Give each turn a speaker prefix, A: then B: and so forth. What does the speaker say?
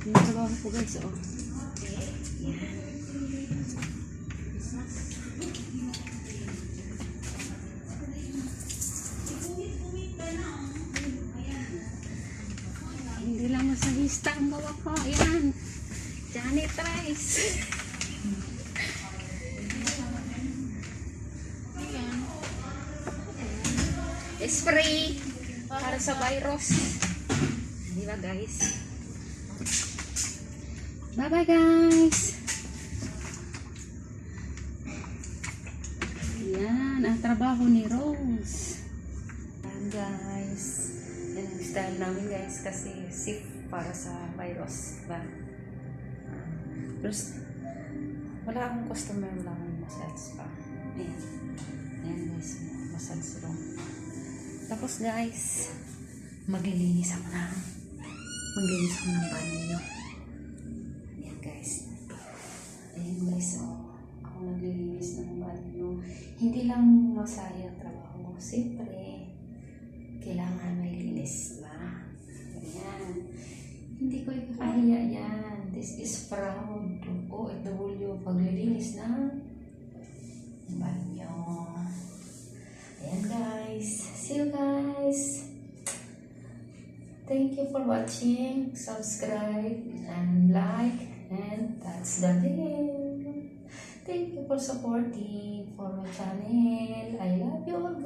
A: Nagtrabaho po guys, oh. Yan. Hindi lang masahista ang gawa ko. Yan. Janitrice. Spray para sa virus. Di ba guys? Bye bye guys. Yan ang trabaho ni Rose. Yan guys. Yan ang style namin guys kasi safe para sa virus. Diba? Terus wala akong customer, wala akong massage pa. Ayan. Ayan guys. Massage lang. Tapos guys, maglilinis ako ng banyo. Ayan guys. Ayan guys, oh. Ako naglilinis ng banyo. Hindi lang masaya ang trabaho ko. Siyempre, kailangan may linis ba? Ayan. Hindi ko ikakahiya yan. This is proud to OFW paglilinis ng banyo. Ayan guys. See you guys. Thank you for watching. Subscribe and like and touch the bell. Thank you for supporting for my channel. I love you all.